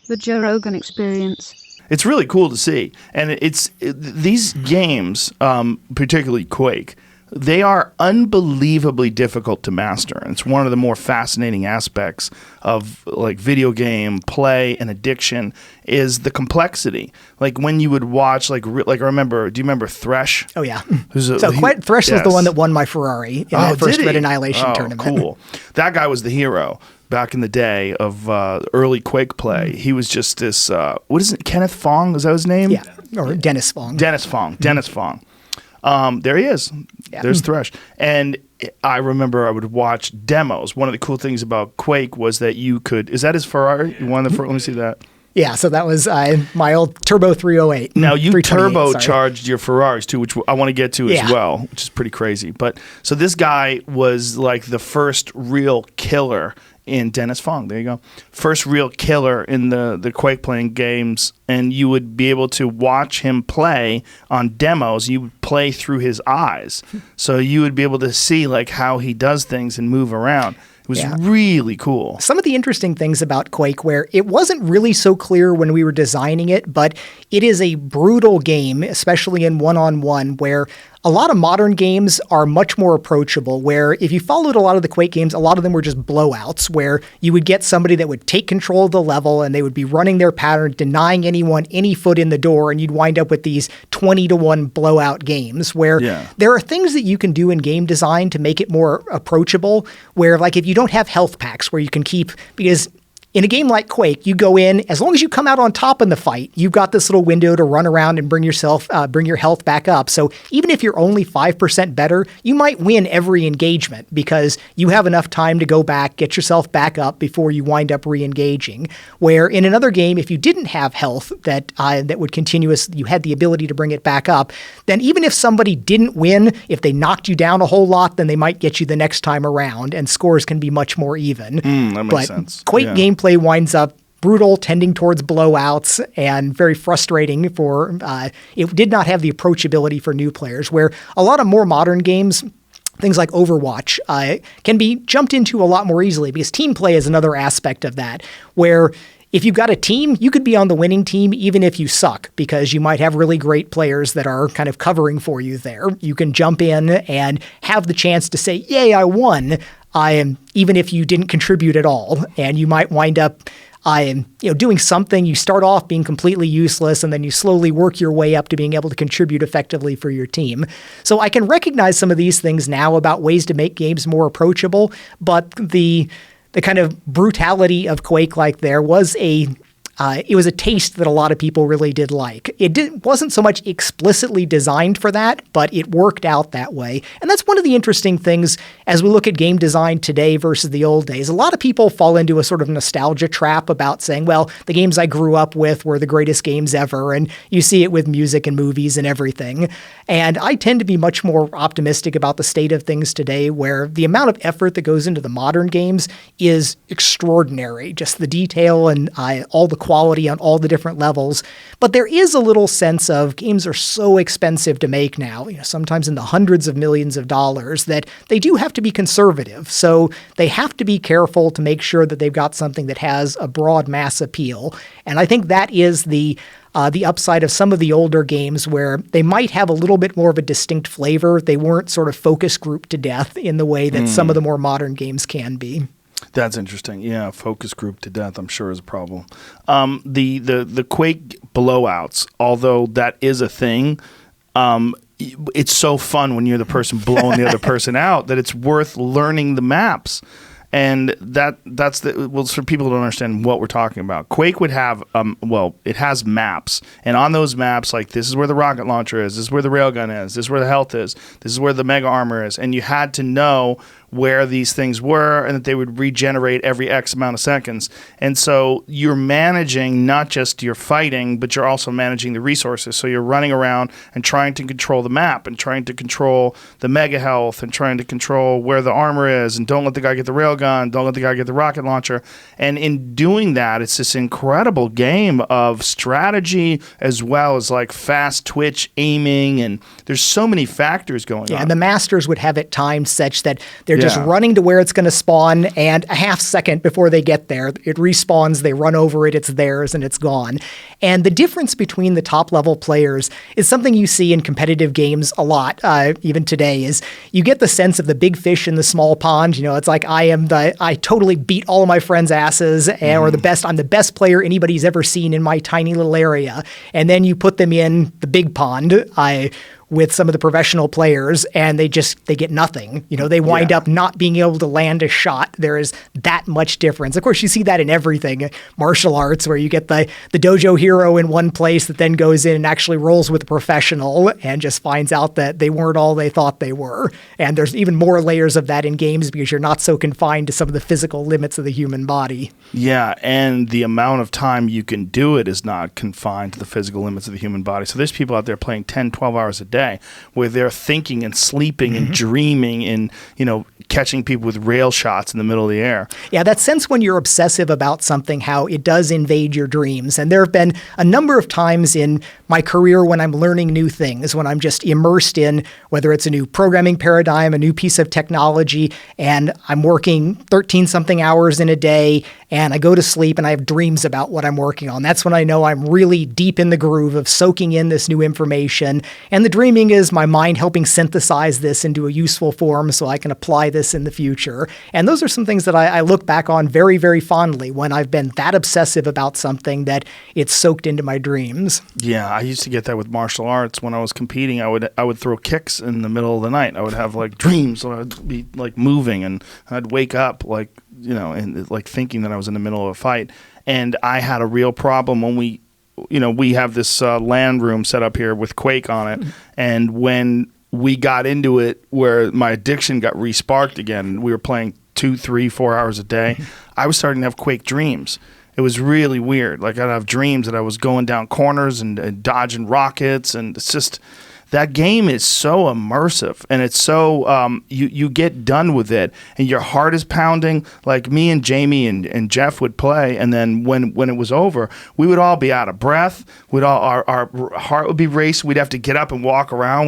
The Joe Rogan Experience. It's really cool to see. And these games, particularly Quake, they are unbelievably difficult to master. And it's one of the more fascinating aspects of like video game play and addiction is the complexity. Like when you would watch, like I remember, do you remember Thresh? Oh, yeah. Thresh was the one that won my Ferrari in that first Red Annihilation tournament. Cool. That guy was the hero back in the day of early Quake play. He was just this, what is it, Kenneth Fong? Is that his name? Yeah, or Dennis Fong. Dennis Fong. There he is. Yeah. There's Thresh. And I remember I would watch demos. One of the cool things about Quake was that you could, is that his Ferrari? You wanted the let me see that. Yeah, so that was my old Turbo 308. Now, you turbocharged your Ferraris too, which I want to get to as well, which is pretty crazy. But so this guy was like the first real killer in Dennis Fong. There you go. First real killer in the Quake playing games, and you would be able to watch him play on demos. You would play through his eyes, so you would be able to see like how he does things and move around. It was really cool. Some of the interesting things about Quake, where it wasn't really so clear when we were designing it, but it is a brutal game, especially in one-on-one, where a lot of modern games are much more approachable, where if you followed a lot of the Quake games, a lot of them were just blowouts, where you would get somebody that would take control of the level and they would be running their pattern, denying anyone any foot in the door, and you'd wind up with these 20-to-1 blowout games, where there are things that you can do in game design to make it more approachable, where like if you don't have health packs where you can keep, because in a game like Quake, you go in, as long as you come out on top in the fight, you've got this little window to run around and bring your health back up. So even if you're only 5% better, you might win every engagement because you have enough time to go back, get yourself back up before you wind up re-engaging. Where in another game, if you didn't have health that would you had the ability to bring it back up, then even if somebody didn't win, if they knocked you down a whole lot, then they might get you the next time around, and scores can be much more even. That makes sense. Quake gameplay winds up brutal, tending towards blowouts, and very frustrating for it did not have the approachability for new players, where a lot of more modern games, things like Overwatch, can be jumped into a lot more easily, because team play is another aspect of that, where if you've got a team, you could be on the winning team even if you suck, because you might have really great players that are kind of covering for you there. You can jump in and have the chance to say, yay, I won, even if you didn't contribute at all. And you might wind up doing something. You start off being completely useless, and then you slowly work your way up to being able to contribute effectively for your team. So I can recognize some of these things now about ways to make games more approachable, but the kind of brutality of Quake was it was a taste that a lot of people really did like. It wasn't so much explicitly designed for that, but it worked out that way. And that's one of the interesting things as we look at game design today versus the old days. A lot of people fall into a sort of nostalgia trap about saying, well, the games I grew up with were the greatest games ever, and you see it with music and movies and everything. And I tend to be much more optimistic about the state of things today, where the amount of effort that goes into the modern games is extraordinary. Just the detail and all the quality on all the different levels. But there is a little sense of games are so expensive to make now, sometimes in the hundreds of millions of dollars, that they do have to be conservative. So they have to be careful to make sure that they've got something that has a broad mass appeal. And I think that is the upside of some of the older games, where they might have a little bit more of a distinct flavor. They weren't sort of focus grouped to death in the way that some of the more modern games can be. That's interesting. Yeah, focus group to death, I'm sure, is a problem. The Quake blowouts, although that is a thing, it's so fun when you're the person blowing the other person out that it's worth learning the maps. And that's for people who don't understand what we're talking about. Quake would have, it has maps. And on those maps, like, this is where the rocket launcher is, this is where the railgun is, this is where the health is, this is where the mega armor is. And you had to know where these things were and that they would regenerate every X amount of seconds. And so you're managing not just your fighting, but you're also managing the resources. So you're running around and trying to control the map and trying to control the mega health and trying to control where the armor is, and don't let the guy get the railgun, don't let the guy get the rocket launcher. And in doing that, it's this incredible game of strategy as well as like fast twitch aiming, and there's so many factors going on. And the masters would have it timed such that they're just Yeah. running to where it's going to spawn, and a half second before they get there, it respawns, they run over it, it's theirs, and it's gone. And the difference between the top-level players is something you see in competitive games a lot, even today, is you get the sense of the big fish in the small pond. You know, it's like I totally beat all of my friends' asses, or I'm the best player anybody's ever seen in my tiny little area. And then you put them in the big pond, with some of the professional players, and they get nothing. You know, they wind up not being able to land a shot. There is that much difference. Of course, you see that in everything. Martial arts, where you get the dojo hero in one place that then goes in and actually rolls with a professional and just finds out that they weren't all they thought they were. And there's even more layers of that in games because you're not so confined to some of the physical limits of the human body. Yeah, and the amount of time you can do it is not confined to the physical limits of the human body. So there's people out there playing 10, 12 hours a day where they're thinking and sleeping and dreaming and, you know, catching people with rail shots in the middle of the air. Yeah, that sense when you're obsessive about something, how it does invade your dreams. And there have been a number of times in my career when I'm learning new things, when I'm just immersed in whether it's a new programming paradigm, a new piece of technology, and I'm working 13-something hours in a day, and I go to sleep and I have dreams about what I'm working on. That's when I know I'm really deep in the groove of soaking in this new information. And the dreaming is my mind helping synthesize this into a useful form so I can apply this in the future. And those are some things that I look back on very, very fondly when I've been that obsessive about something that it's soaked into my dreams. Yeah, I used to get that with martial arts. When I was competing, I would throw kicks in the middle of the night. I would have like dreams, so I'd be like moving, and I'd wake up like, you know, and like thinking that I was in the middle of a fight. And I had a real problem when we have this LAN room set up here with Quake on it, and when we got into it where my addiction got re-sparked again, we were playing 2, 3, 4 hours a day, I was starting to have Quake dreams. It was really weird. Like, I'd have dreams that I was going down corners and dodging rockets, and it's just, that game is so immersive, and it's so you get done with it and your heart is pounding. Like me and Jamie and Jeff would play, and then when it was over, we would all be out of breath. Our heart would be racing. We'd have to get up and walk around.